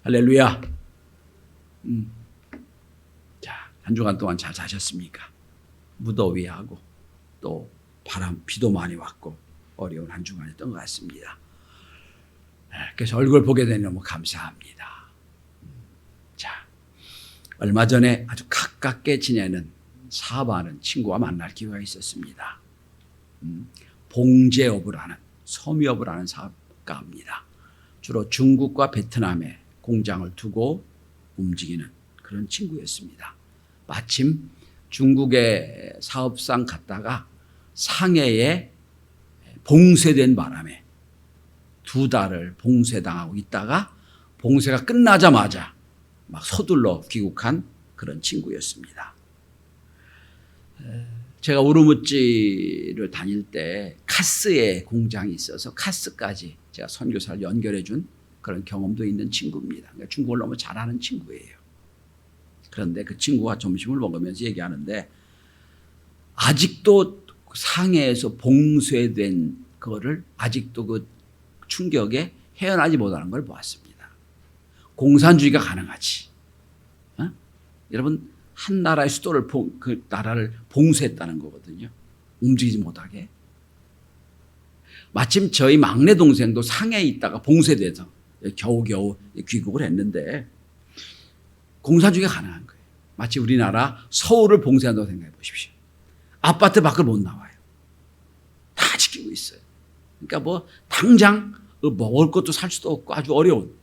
할렐루야. 자, 한 주간 동안 잘 자셨습니까? 무더위하고 또 바람, 비도 많이 왔고 어려운 한 주간이었던 것 같습니다. 그래서 얼굴 보게 되니 너무 감사합니다. 자, 얼마 전에 아주 가깝게 지내는 사업하는 친구와 만날 기회가 있었습니다. 봉제업을 하는, 섬유업을 하는 사업가입니다. 주로 중국과 베트남에 공장을 두고 움직이는 그런 친구였습니다. 마침 중국의 사업상 갔다가 상해에 봉쇄된 바람에 2달을 봉쇄당하고 있다가 봉쇄가 끝나자마자 막 서둘러 귀국한 그런 친구였습니다. 제가 우르무찌를 다닐 때 카스에 공장이 있어서 카스까지 제가 선교사를 연결해 준 그런 경험도 있는 친구입니다. 그러니까 중국을 너무 잘하는 친구예요. 그런데 그 친구가 점심을 먹으면서 얘기하는데 아직도 상해에서 봉쇄된 거를 아직도 그 충격에 헤어나지 못하는 걸 보았습니다. 공산주의가 가능하지. 여러분, 한 나라의 수도를 그 나라를 봉쇄했다는 거거든요. 움직이지 못하게. 마침 저희 막내 동생도 상해에 있다가 봉쇄돼서 겨우겨우 귀국을 했는데 공산주의가 가능한 거예요. 마치 우리나라 서울을 봉쇄한다고 생각해 보십시오. 아파트 밖을 못 나와요. 다 지키고 있어요. 그러니까 뭐 당장 먹을 것도 살 수도 없고 아주 어려운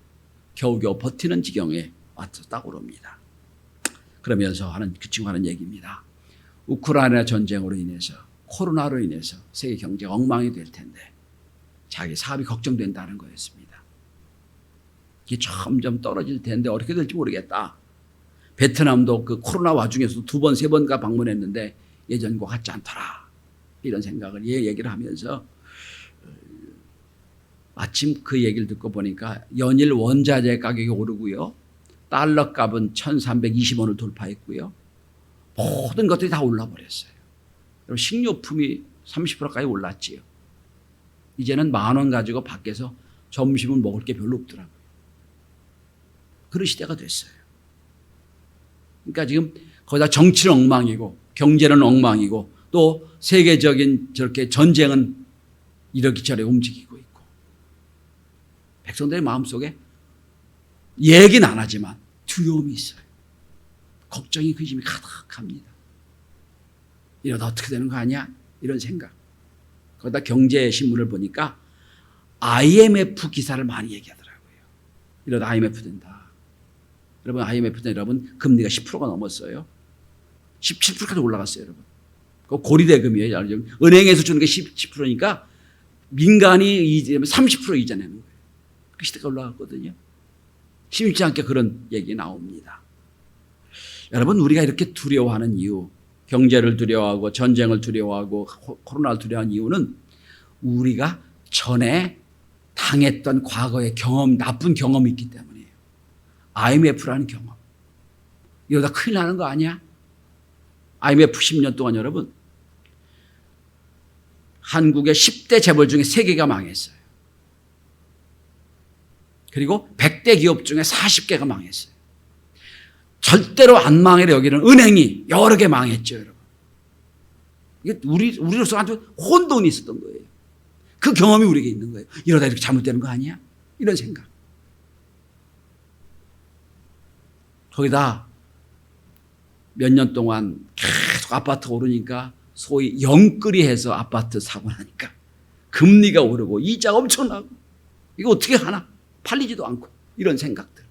겨우겨우 버티는 지경에 왔다고 그럽니다. 그러면서 하는 그 친구가 하는 얘기입니다. 우크라이나 전쟁으로 인해서 코로나로 인해서 세계 경제가 엉망이 될 텐데 자기 사업이 걱정된다는 거였습니다. 이게 점점 떨어질 텐데 어떻게 될지 모르겠다. 베트남도 그 코로나 와중에서 2번, 3번가 방문했는데 예전과 같지 않더라. 이런 생각을 얘기를 하면서 마침 그 얘기를 듣고 보니까 연일 원자재 가격이 오르고요. 달러 값은 1,320원을 돌파했고요. 모든 것들이 다 올라버렸어요. 식료품이 30%까지 올랐지요. 이제는 10,000원 가지고 밖에서 점심을 먹을 게 별로 없더라고요. 그런 시대가 됐어요. 그러니까 지금 거기다 정치는 엉망이고 경제는 엉망이고 또 세계적인 저렇게 전쟁은 이렇게저렇게 움직이고 있고 백성들의 마음속에 얘기는 안 하지만 두려움이 있어요. 걱정이 그 힘이 가득합니다. 이러다 어떻게 되는 거 아니야? 이런 생각. 거기다 경제신문을 보니까 IMF 기사를 많이 얘기하더라고요. 이러다 IMF 된다. 여러분 IMF 때 여러분 금리가 10%가 넘었어요. 17%까지 올라갔어요, 여러분. 그 고리대금이에요. 은행에서 주는 게 10%니까 민간이 30% 이자 내는 거예요. 그 시대가 올라갔거든요. 심심치 않게 그런 얘기 나옵니다. 여러분 우리가 이렇게 두려워하는 이유, 경제를 두려워하고 전쟁을 두려워하고 코로나를 두려워하는 이유는 우리가 전에 당했던 과거의 경험, 나쁜 경험이 있기 때문이에요. IMF라는 경험. 이러다 큰일 나는 거 아니야? IMF 10년 동안 여러분 한국의 10대 재벌 중에 3개가 망했어요. 그리고 100대 기업 중에 40개가 망했어요. 절대로 안 망해라 여기는 은행이 여러 개 망했죠, 여러분. 이게 우리로서 아주 혼돈이 있었던 거예요. 그 경험이 우리에게 있는 거예요. 이러다 이렇게 잘못되는 거 아니야? 이런 생각. 거기다 몇 년 동안 계속 아파트가 오르니까 소위 영끌이해서 아파트 사고 나니까 금리가 오르고 이자가 엄청나고 이거 어떻게 하나? 팔리지도 않고 이런 생각들.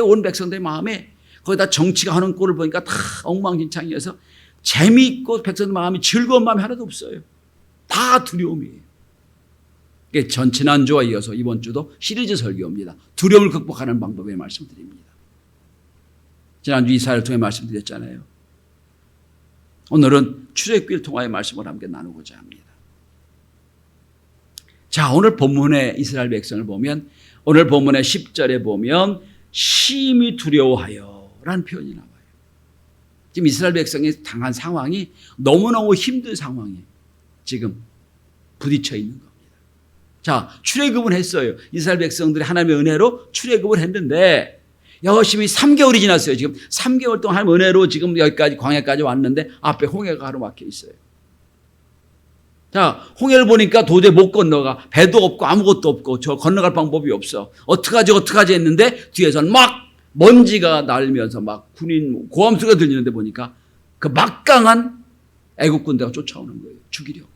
온 백성들의 마음에 거기다 정치가 하는 꼴을 보니까 다 엉망진창이어서 재미있고 백성들 마음이 즐거운 마음이 하나도 없어요. 다 두려움이에요. 지난주와 이어서 이번 주도 시리즈 설교입니다. 두려움을 극복하는 방법에 말씀드립니다. 지난주 이사야를 통해 말씀드렸잖아요. 오늘은 출애굽기를 통하여 말씀을 함께 나누고자 합니다. 자, 오늘 본문의 이스라엘 백성을 보면 오늘 본문의 10절에 보면 심히 두려워하여 라는 표현이 나와요. 지금 이스라엘 백성이 당한 상황이 너무너무 힘든 상황에 지금 부딪혀 있는 겁니다. 자, 출애굽은 했어요. 이스라엘 백성들이 하나님의 은혜로 출애굽을 했는데 열심히 3개월이 지났어요. 지금 3개월 동안 하나님의 은혜로 지금 여기까지 광야까지 왔는데 앞에 홍해가 가로막혀 있어요. 자, 홍해를 보니까 도저히 못 건너가. 배도 없고 아무것도 없고 저 건너갈 방법이 없어. 어떡하지 했는데 뒤에서는 막 먼지가 날면서 막 군인 고함 소리가 들리는데 보니까 그 막강한 애국 군대가 쫓아오는 거예요. 죽이려고.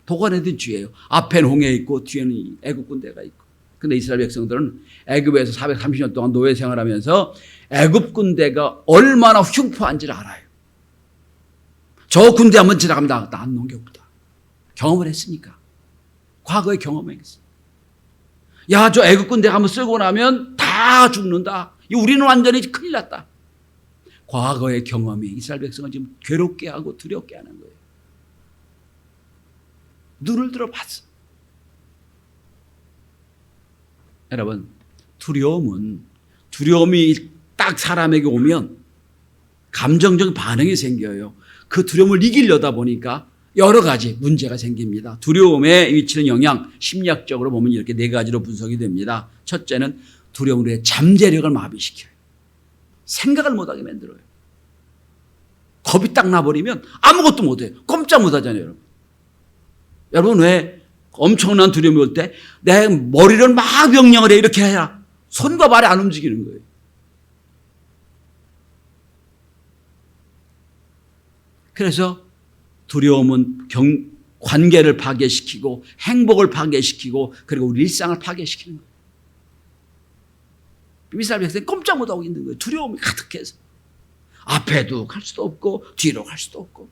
도관에도 뒤에요. 앞에는 홍해 있고 뒤에는 애국 군대가 있고. 근데 이스라엘 백성들은 애굽에서 430년 동안 노예 생활하면서 애굽 군대가 얼마나 흉포한지를 알아요. 저 군대 한번 지나가면 나 안 놓은 게 없다. 경험을 했으니까. 과거에 경험했어. 야, 저 애국 군대 한번 쓰고 나면 다 죽는다. 우리는 완전히 큰일 났다. 과거의 경험이 이스라엘 백성을 지금 괴롭게 하고 두렵게 하는 거예요. 눈을 들어봤어. 여러분, 두려움이 딱 사람에게 오면 감정적 반응이 생겨요. 그 두려움을 이기려다 보니까 여러 가지 문제가 생깁니다. 두려움에 미치는 영향, 심리학적으로 보면 이렇게 4가지로 분석이 됩니다. 첫째는 두려움으로의 잠재력을 마비시켜요. 생각을 못하게 만들어요. 겁이 딱 나버리면 아무것도 못해요. 꼼짝 못하잖아요, 여러분. 여러분, 왜 엄청난 두려움이 올 때 내 머리를 막 명령을 해. 이렇게 해야 손과 발이 안 움직이는 거예요. 그래서 두려움은 관계를 파괴시키고 행복을 파괴시키고 그리고 우리 일상을 파괴시키는 거예요. 이스라엘 백성이 꼼짝 못하고 있는 거예요. 두려움이 가득해서. 앞에도 갈 수도 없고 뒤로 갈 수도 없고.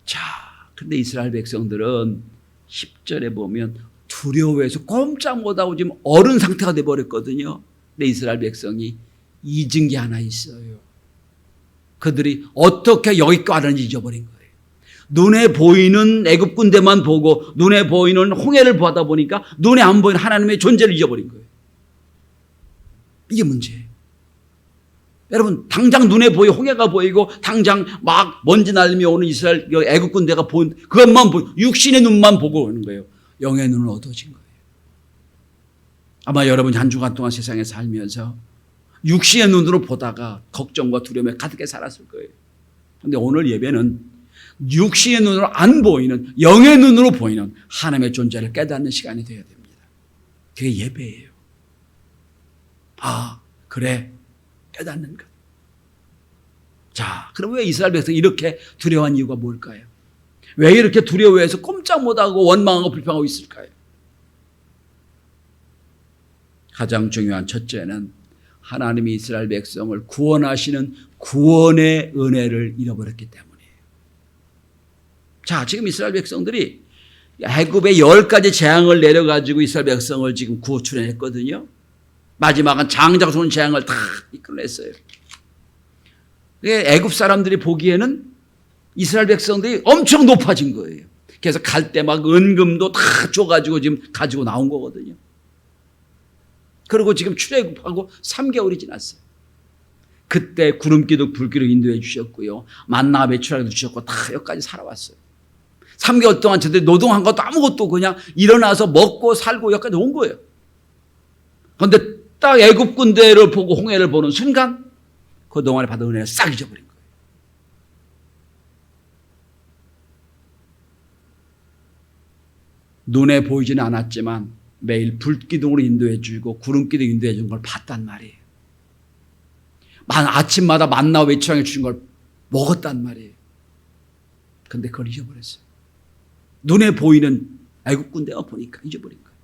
자, 근데 이스라엘 백성들은 10절에 보면 두려워해서 꼼짝 못하고 지금 어른 상태가 돼버렸거든요. 근데 이스라엘 백성이 잊은 게 하나 있어요. 그들이 어떻게 여기까지 왔는지 잊어버린 거예요. 눈에 보이는 애굽 군대만 보고 눈에 보이는 홍해를 보다 보니까 눈에 안 보이는 하나님의 존재를 잊어버린 거예요. 이게 문제예요. 여러분, 당장 눈에 보이고 홍해가 보이고 당장 막 먼지 날리며 오는 이스라엘 애굽 군대가 본 그것만 보고 육신의 눈만 보고 오는 거예요. 영의 눈은 어두워진 거예요. 아마 여러분이 한 주간 동안 세상에 살면서 육신의 눈으로 보다가 걱정과 두려움에 가득해 살았을 거예요. 그런데 오늘 예배는 육신의 눈으로 안 보이는 영의 눈으로 보이는 하나님의 존재를 깨닫는 시간이 되어야 됩니다. 그게 예배예요. 아, 그래. 깨닫는 것. 자, 그럼 왜 이스라엘 백성이 이렇게 두려워한 이유가 뭘까요? 왜 이렇게 두려워해서 꼼짝 못하고 원망하고 불평하고 있을까요? 가장 중요한 첫째는 하나님이 이스라엘 백성을 구원하시는 구원의 은혜를 잃어버렸기 때문이에요. 자, 지금 이스라엘 백성들이 애굽에 10가지 재앙을 내려가지고 이스라엘 백성을 지금 구출해냈거든요. 마지막은 장자손 재앙을 다 이끌어냈어요. 애굽 사람들이 보기에는 이스라엘 백성들이 엄청 높아진 거예요. 그래서 갈 때 막 은금도 다 줘가지고 지금 가지고 나온 거거든요. 그리고 지금 출애굽하고 3개월이 지났어요. 그때 구름기둥 불기둥 인도해 주셨고요. 만나 배출하게 주셨고 다 여기까지 살아왔어요. 3개월 동안 저들이 노동한 것도 아무것도 그냥 일어나서 먹고 살고 여기까지 온 거예요. 그런데 딱 애굽 군대를 보고 홍해를 보는 순간 그동안에 받은 은혜를 싹 잊어버린 거예요. 눈에 보이지는 않았지만 매일 불기둥으로 인도해 주고 구름기둥 인도해 준 걸 봤단 말이에요. 아침마다 만나 외출하게 주신 걸 먹었단 말이에요. 근데 그걸 잊어버렸어요. 눈에 보이는 애굽 군대가 보니까 잊어버린 거예요.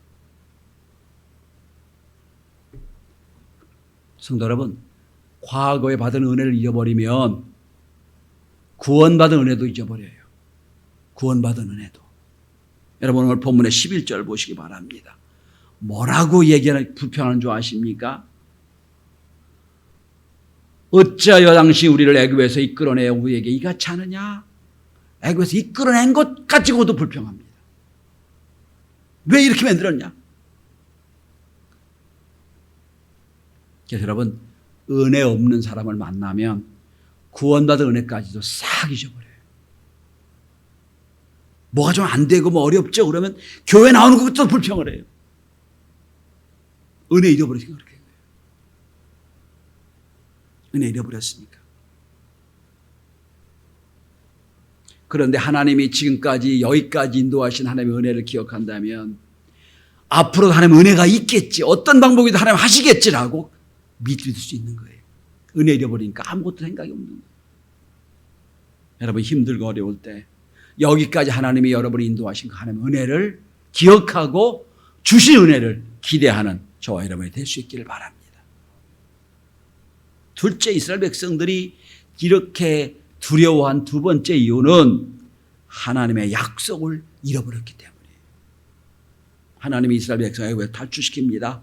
성도 여러분, 과거에 받은 은혜를 잊어버리면 구원받은 은혜도 잊어버려요. 구원받은 은혜도. 여러분, 오늘 본문의 11절 보시기 바랍니다. 뭐라고 얘기하는 불평하는 줄 아십니까? 어찌하여 당시 우리를 애굽에서 이끌어내 우리에게 이같이 하느냐? 애굽에서 이끌어낸 것 가지고도 불평합니다. 왜 이렇게 만들었냐? 그래서 여러분, 은혜 없는 사람을 만나면 구원받은 은혜까지도 싹 잊어버려요. 뭐가 좀 안 되고 뭐 어렵죠? 그러면 교회 나오는 것부터 불평을 해요. 은혜 잃어버리니까 그렇게. 은혜 잃어버렸으니까. 그런데 하나님이 지금까지 여기까지 인도하신 하나님의 은혜를 기억한다면 앞으로도 하나님의 은혜가 있겠지. 어떤 방법이든 하나님 하시겠지라고 믿을 수 있는 거예요. 은혜 잃어버리니까 아무것도 생각이 없는 거예요. 여러분 힘들고 어려울 때 여기까지 하나님이 여러분을 인도하신 그 하나님의 은혜를 기억하고 주신 은혜를 기대하는 저와 여러분이 될 수 있기를 바랍니다. 둘째, 이스라엘 백성들이 이렇게 두려워한 두 번째 이유는 하나님의 약속을 잃어버렸기 때문이에요. 하나님이 이스라엘 백성을 애굽에 탈출시킵니다.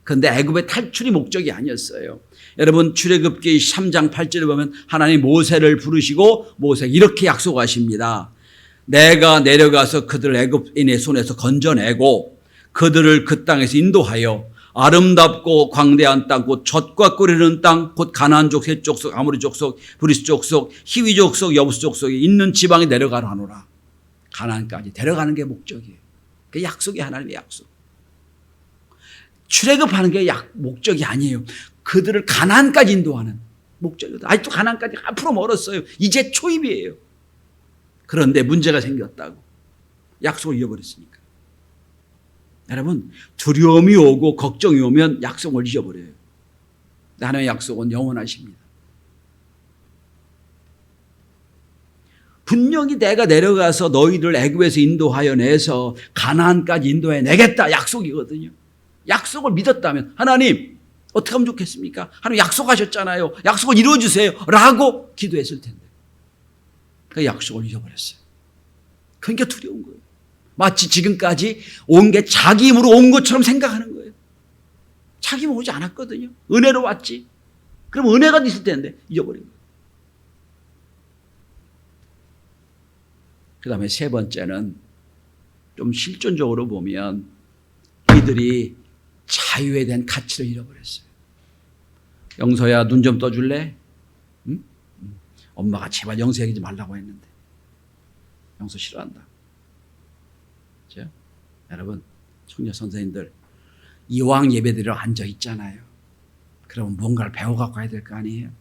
그런데 애굽의 탈출이 목적이 아니었어요. 여러분 출애굽기 3장 8절에 보면 하나님 모세를 부르시고 모세에게 이렇게 약속하십니다. 내가 내려가서 그들을 애굽인의 손에서 건져내고 그들을 그 땅에서 인도하여 아름답고 광대한 땅, 곧 젖과 꿀이는 땅, 곧 가나안 족속, 헷 족속, 아모리 족속, 브리스 족속, 히위 족속, 여부스 족속이 있는 지방에 내려가라 하노라. 가나안까지 데려가는 게 목적이에요. 그 약속이 하나님의 약속. 출애굽하는 게 목적이 아니에요. 그들을 가나안까지 인도하는 목적이거든요. 아직도 가나안까지 앞으로 멀었어요. 이제 초입이에요. 그런데 문제가 생겼다고. 약속을 잃어버렸으니까. 여러분 두려움이 오고 걱정이 오면 약속을 잊어버려요. 하나님의 약속은 영원하십니다. 분명히 내가 내려가서 너희를 애굽에서 인도하여 내서 가나안까지 인도해 내겠다 약속이거든요. 약속을 믿었다면 하나님 어떻게 하면 좋겠습니까? 하나님 약속하셨잖아요. 약속을 이루어주세요 라고 기도했을 텐데 그 약속을 잊어버렸어요. 그러니까 두려운 거예요. 마치 지금까지 온 게 자기 힘으로 온 것처럼 생각하는 거예요. 자기 힘으로 오지 않았거든요. 은혜로 왔지. 그럼 은혜가 있을 텐데 잊어버린 거예요. 그 다음에 세 번째는 좀 실존적으로 보면 이들이 자유에 대한 가치를 잃어버렸어요. 영서야 눈 좀 떠줄래? 응? 엄마가 제발 영서 얘기하지 말라고 했는데 영서 싫어한다. 그렇죠? 여러분 청년 선생님들 이왕 예배드리러 앉아 있잖아요. 그러면 뭔가를 배워갖고 가야 될 거 아니에요.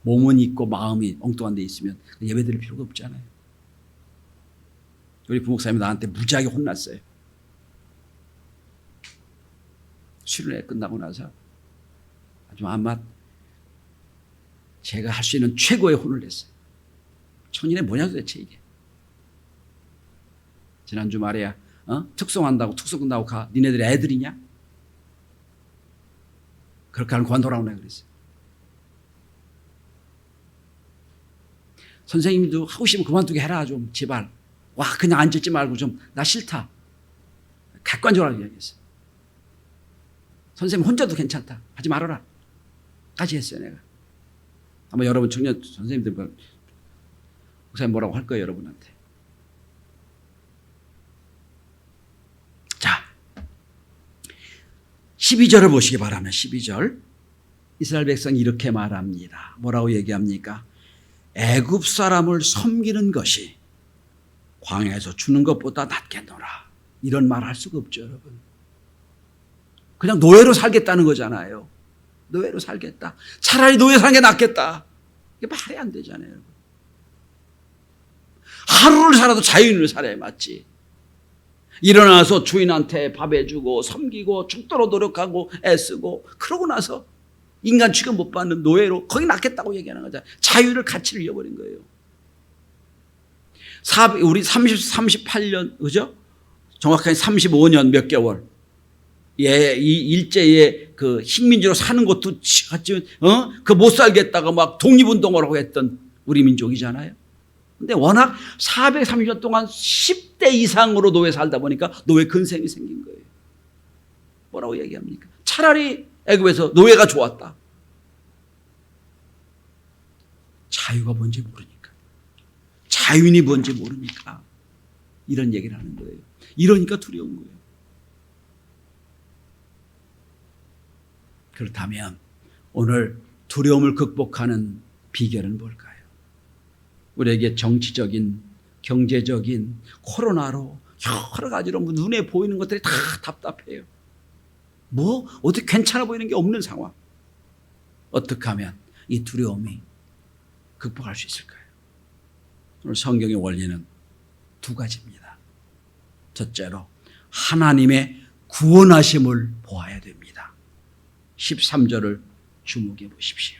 몸은 있고 마음이 엉뚱한 데 있으면 예배드릴 필요가 없잖아요. 우리 부목사님이 나한테 무지하게 혼났어요. 수련회 끝나고 나서 아주 아마 제가 할 수 있는 최고의 혼을 냈어요. 청년회 뭐냐 도대체 이게. 지난주 말이야 특송한다고 특송 끝나고 가. 니네들이 애들이냐? 그렇게 하면 그만 돌아오네 그랬어요. 선생님도 하고 싶으면 그만두게 해라 좀 제발. 와 그냥 앉지 말고 좀 나 싫다. 객관적으로 이야기했어요. 선생님 혼자도 괜찮다. 하지 말아라. 까지 했어요 내가. 아마 여러분 청년 선생님들 목사님 뭐라고 할 거예요 여러분한테. 자 12절을 보시기 바랍니다. 12절 이스라엘 백성이 이렇게 말합니다. 뭐라고 얘기합니까? 애굽 사람을 섬기는 것이 광야에서 주는 것보다 낫겠노라. 이런 말 할 수가 없죠 여러분. 그냥 노예로 살겠다는 거잖아요. 노예로 살겠다. 차라리 노예 사는 게 낫겠다. 이게 말이 안 되잖아요. 여러분. 하루를 살아도 자유인으로 살아야 맞지. 일어나서 주인한테 밥 해주고 섬기고 죽도록 노력하고 애쓰고 그러고 나서 인간 취급 못 받는 노예로 거기 낫겠다고 얘기하는 거잖아요. 자유를 가치를 잃어버린 거예요. 우리 38년 그죠? 정확하게 35년 몇 개월 예, 이 일제의 그 식민지로 사는 것도 같지만 그 못 살겠다가 막 독립운동을 하고 했던 우리 민족이잖아요. 근데 워낙 430년 동안 10대 이상으로 노예 살다 보니까 노예 근생이 생긴 거예요. 뭐라고 얘기합니까? 차라리 애굽에서 노예가 좋았다. 자유가 뭔지 모르니까. 자유인이 뭔지 모르니까 이런 얘기를 하는 거예요. 이러니까 두려운 거예요. 그렇다면 오늘 두려움을 극복하는 비결은 뭘까요? 우리에게 정치적인 경제적인 코로나로 여러 가지로 눈에 보이는 것들이 다 답답해요. 뭐 어떻게 괜찮아 보이는 게 없는 상황. 어떻게 하면 이 두려움이 극복할 수 있을까요? 오늘 성경의 원리는 두 가지입니다. 첫째로 하나님의 구원하심을 보아야 됩니다. 13절을 주목해 보십시오.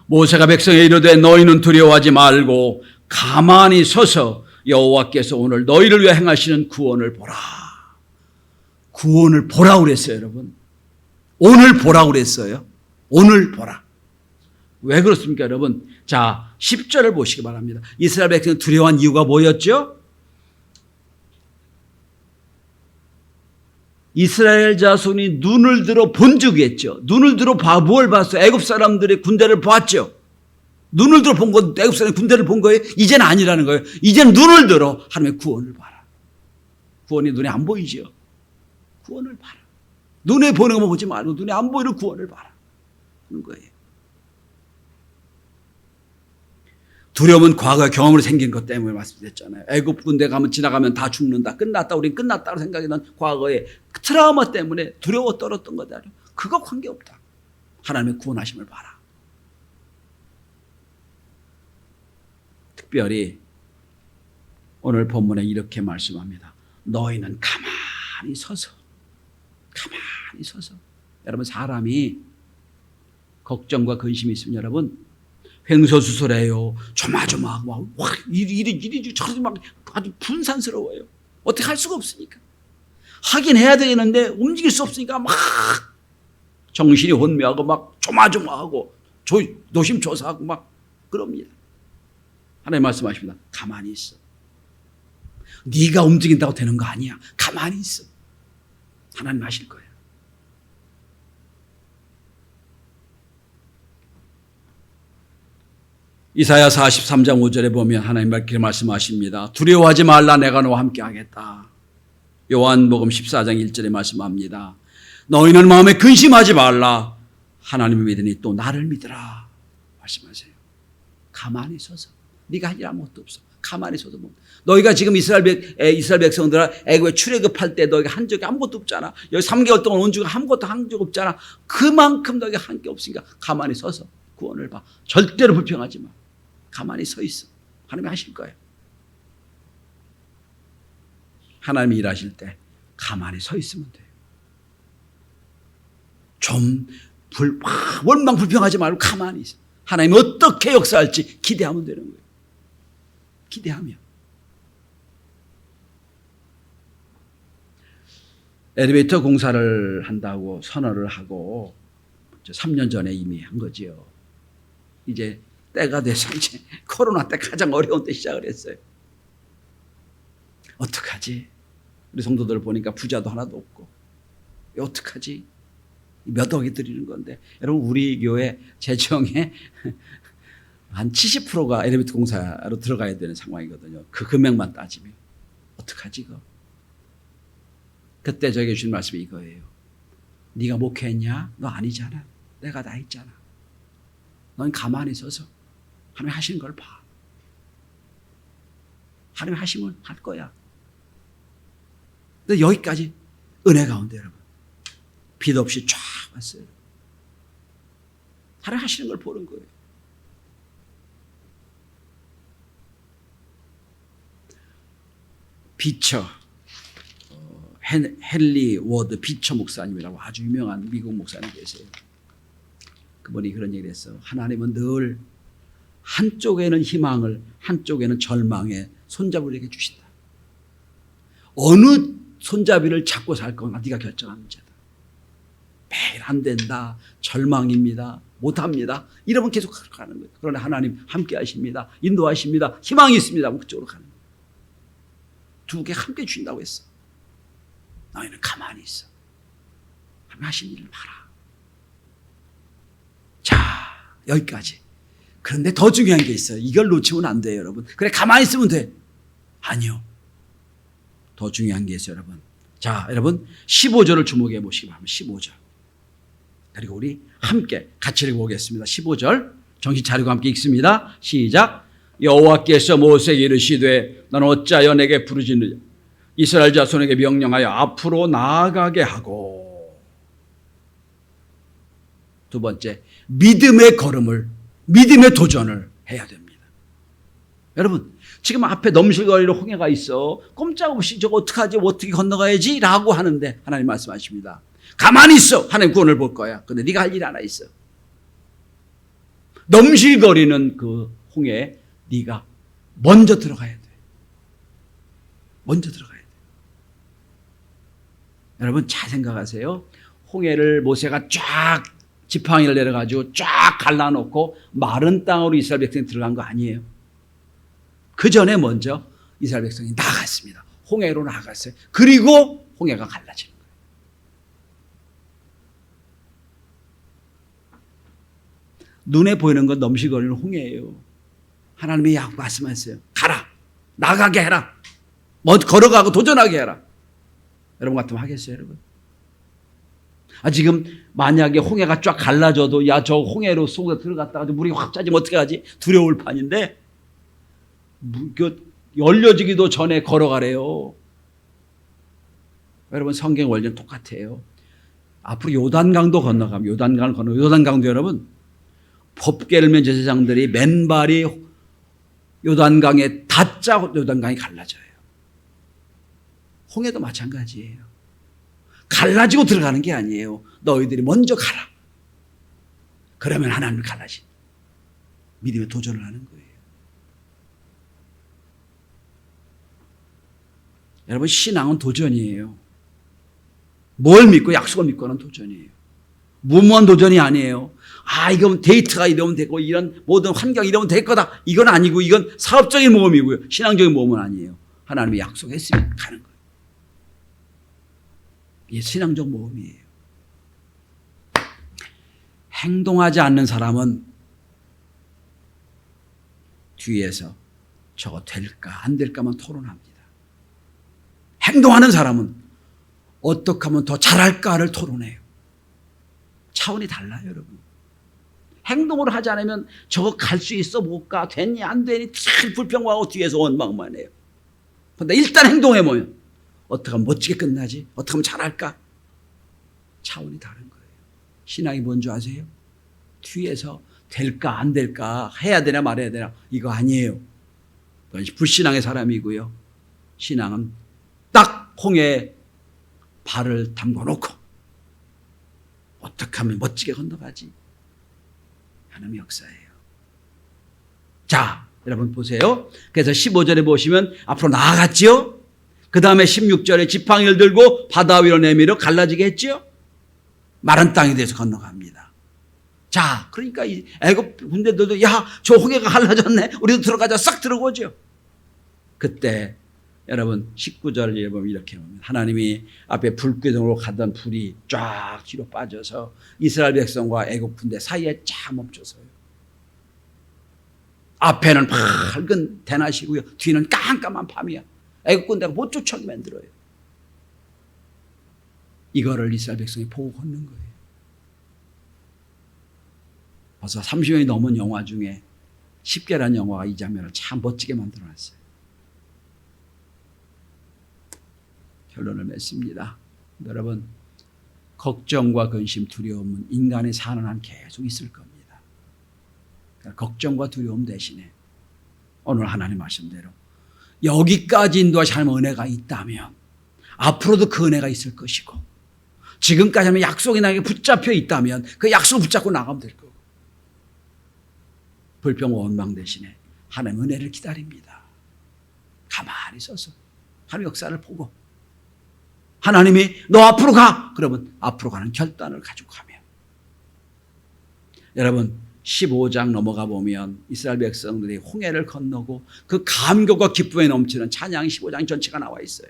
모세가 백성에 이르되 너희는 두려워하지 말고 가만히 서서 여호와께서 오늘 너희를 위해 행하시는 구원을 보라. 구원을 보라 그랬어요, 여러분. 오늘 보라 그랬어요. 오늘 보라. 왜 그렇습니까, 여러분? 자, 10절을 보시기 바랍니다. 이스라엘 백성이 두려워한 이유가 뭐였죠? 이스라엘 자손이 눈을 들어 본 적이 있죠. 눈을 들어 뭘 봤어요? 애굽 사람들의 군대를 봤죠. 눈을 들어 본 건 애굽 사람의 군대를 본 거예요. 이제는 아니라는 거예요. 이제는 눈을 들어 하나님의 구원을 봐라. 구원이 눈에 안 보이죠. 구원을 봐라. 눈에 보는 것만 보지 말고 눈에 안 보이는 구원을 봐라. 하는 거예요. 두려움은 과거의 경험으로 생긴 것 때문에 말씀드렸잖아요. 애굽 군대 가면 지나가면 다 죽는다. 끝났다. 우린 끝났다고 생각했던 과거의 그 트라우마 때문에 두려워 떨었던 거다. 그거 관계없다. 하나님의 구원하심을 봐라. 특별히 오늘 본문에 이렇게 말씀합니다. 너희는 가만히 서서 여러분 사람이 걱정과 근심이 있으면 여러분 횡설수설해요. 조마조마하고 막 이리 저리 막 아주 분산스러워요. 어떻게 할 수가 없으니까. 하긴 해야 되는데 움직일 수 없으니까 막 정신이 혼미하고 막 조마조마하고 노심초사하고 막 그럽니다. 하나님 말씀하십니다. 가만히 있어. 네가 움직인다고 되는 거 아니야. 가만히 있어. 하나님 하실 거예요. 이사야 43장 5절에 보면 하나님 이렇게 말씀하십니다. 두려워하지 말라 내가 너와 함께 하겠다. 요한복음 14장 1절에 말씀합니다. 너희는 마음에 근심하지 말라. 하나님을 믿으니 또 나를 믿으라. 말씀하세요. 가만히 서서. 네가 할 일 아무것도 없어. 가만히 서서 뭐. 너희가 지금 이스라엘 백성들아 애굽에 출애굽할 때 너희가 한 적이 아무것도 없잖아. 여기 3개월 동안 온 적이 아무것도 한 적 없잖아. 그만큼 너희가 한 게 없으니까 가만히 서서 구원을 봐. 절대로 불평하지 마. 가만히 서 있어. 하나님이 하실 거예요. 하나님이 일하실 때 가만히 서 있으면 돼요. 좀 원망 불평하지 말고 가만히 있어. 하나님이 어떻게 역사할지 기대하면 되는 거예요. 기대하면. 엘리베이터 공사를 한다고 선언을 하고 3년 전에 이미 한 거지요. 이제 때가 돼서 이제 코로나 때 가장 어려운 때 시작을 했어요. 어떡하지? 우리 성도들 보니까 부자도 하나도 없고 어떡하지? 몇 억이 들이는 건데 여러분 우리 교회 재정에 한 70%가 엘리베이터 공사로 들어가야 되는 상황이거든요. 그 금액만 따지면 어떡하지 이거? 그때 저에게 주신 말씀이 이거예요. 네가 목회했냐? 너 아니잖아. 내가 다 했잖아. 넌 가만히 서서 하나님 하시는 걸 봐. 하나님 하시면 할 거야. 근데 여기까지 은혜 가운데 여러분 빛 없이 쫙 왔어요. 하나님 하시는 걸 보는 거예요. 비처 헨리 워드 비처 목사님이라고 아주 유명한 미국 목사님 계세요. 그분이 그런 얘기를 했어요. 하나님은 늘 한쪽에는 희망을 한쪽에는 절망의 손잡이를 주신다. 어느 손잡이를 잡고 살 건가 네가 결정하는 문제다. 매일 안 된다. 절망입니다. 못합니다. 이러면 계속 가는 거예요. 그러나 하나님 함께 하십니다. 인도하십니다. 희망이 있습니다. 그쪽으로 가는 거예요. 두 개 함께 주신다고 했어. 너희는 가만히 있어. 하신 일을 봐라. 자, 여기까지. 그런데 더 중요한 게 있어요. 이걸 놓치면 안 돼요, 여러분. 그래, 가만히 있으면 돼. 아니요. 더 중요한 게 있어요, 여러분. 자, 여러분 15절을 주목해 보시기 바랍니다. 15절. 그리고 우리 함께 같이 읽어보겠습니다. 15절 정신 차리고 함께 읽습니다. 시작. 여호와께서 모세에게 이르시되 너는 어찌하여 내게 부르짖느냐. 이스라엘 자손에게 명령하여 앞으로 나아가게 하고. 두 번째, 믿음의 걸음을, 믿음의 도전을 해야 됩니다. 여러분, 지금 앞에 넘실거리는 홍해가 있어. 꼼짝없이 저거 어떡하지, 어떻게 건너가야지 라고 하는데 하나님 말씀하십니다. 가만히 있어. 하나님 구원을 볼 거야. 근데 네가 할 일이 하나 있어. 넘실거리는 그 홍해에 네가 먼저 들어가야 돼. 먼저 들어가야 돼. 여러분 잘 생각하세요. 홍해를 모세가 쫙 지팡이를 내려가지고 쫙 갈라놓고 마른 땅으로 이스라엘 백성이 들어간 거 아니에요. 그 전에 먼저 이스라엘 백성이 나갔습니다. 홍해로 나갔어요. 그리고 홍해가 갈라지는 거예요. 눈에 보이는 건 넘실거리는 홍해예요. 하나님이 말씀하셨어요. 가라. 나가게 해라. 먼저 걸어가고 도전하게 해라. 여러분 같으면 하겠어요, 여러분? 지금 만약에 홍해가 쫙 갈라져도 야, 저 홍해로 속에 들어갔다가 물이 확 짜지면 어떻게 하지? 두려울 판인데 열려지기도 전에 걸어가래요. 여러분 성경 원리는 똑같아요. 앞으로 요단강도 건너가면 요단강을 건너 요단강도 여러분 법궤를 맨 제사장들이 맨발이 요단강에 닿자 요단강이 갈라져요. 홍해도 마찬가지예요. 갈라지고 들어가는 게 아니에요. 너희들이 먼저 가라. 그러면 하나님을 갈라지. 믿음의 도전을 하는 거예요. 여러분 신앙은 도전이에요. 뭘 믿고 약속을 믿고 하는 도전이에요. 무모한 도전이 아니에요. 이건 데이트가 이러면 되고 이런 모든 환경이 이러면 될 거다. 이건 아니고 이건 사업적인 모험이고요. 신앙적인 모험은 아니에요. 하나님이 약속했으면 가는 거예요. 이게 신앙적 모험이에요. 행동하지 않는 사람은 뒤에서 저거 될까 안 될까만 토론합니다. 행동하는 사람은 어떻게 하면 더 잘할까를 토론해요. 차원이 달라요, 여러분. 행동을 하지 않으면 저거 갈 수 있어 못 가, 됐니 안 되니 참 불평하고 뒤에서 원망만 해요. 근데 일단 행동해보면 어떻게 하면 멋지게 끝나지? 어떻게 하면 잘할까? 차원이 다른 거예요. 신앙이 뭔지 아세요? 뒤에서 될까 안 될까 해야 되나 말해야 되나 이거 아니에요. 그건 불신앙의 사람이고요. 신앙은 딱 홍해에 발을 담궈놓고 어떻게 하면 멋지게 건너가지? 하나님의 역사예요. 자, 여러분 보세요. 그래서 15절에 보시면 앞으로 나아갔지요. 그 다음에 16절에 지팡이를 들고 바다 위로 내밀어 갈라지게 했죠. 마른 땅에 대해서 건너갑니다. 자, 그러니까 이 애굽 군대들도 야, 저 홍해가 갈라졌네. 우리도 들어가자. 싹 들어오죠. 그때 여러분 19절에 보면 이렇게 보면 하나님이 앞에 불기둥으로 가던 불이 쫙 뒤로 빠져서 이스라엘 백성과 애굽 군대 사이에 쫙 멈춰서요. 앞에는 밝은 대낮이고요. 뒤는 깜깜한 밤이야. 애굽 군대가 못 쫓아오게 만들어요. 이거를 이스라엘 백성이 보고 걷는 거예요. 벌써 30년이 넘은 영화 중에 10개라는 영화가 이 장면을 참 멋지게 만들어놨어요. 결론을 맺습니다. 여러분, 걱정과 근심, 두려움은 인간의 사는 한 계속 있을 겁니다. 그러니까 걱정과 두려움 대신에 오늘 하나님 말씀대로 여기까지 인도하신 하나님의 은혜가 있다면 앞으로도 그 은혜가 있을 것이고 지금까지 하면 약속이 나에게 붙잡혀 있다면 그 약속을 붙잡고 나가면 될 거고 불평과 원망 대신에 하나님의 은혜를 기다립니다. 가만히 서서 하나님의 역사를 보고 하나님이 너 앞으로 가! 그러면 앞으로 가는 결단을 가지고 가면 여러분 15장 넘어가 보면 이스라엘 백성들이 홍해를 건너고 그 감격과 기쁨에 넘치는 찬양이 15장 전체가 나와 있어요.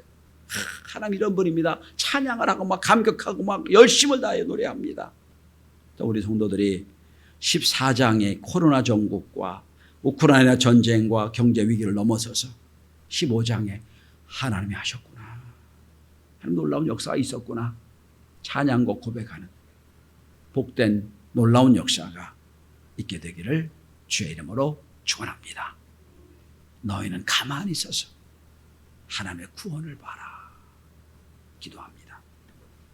하나님 이런 분입니다. 찬양을 하고 막 감격하고 막 열심을 다해 노래합니다. 우리 성도들이 14장의 코로나 전국과 우크라이나 전쟁과 경제 위기를 넘어서서 15장에 하나님이 하셨구나. 하나님 놀라운 역사가 있었구나. 찬양과 고백하는 복된 놀라운 역사가 있게 되기를 주의 이름으로 축원합니다. 너희는 가만히 있어서 하나님의 구원을 봐라. 기도합니다.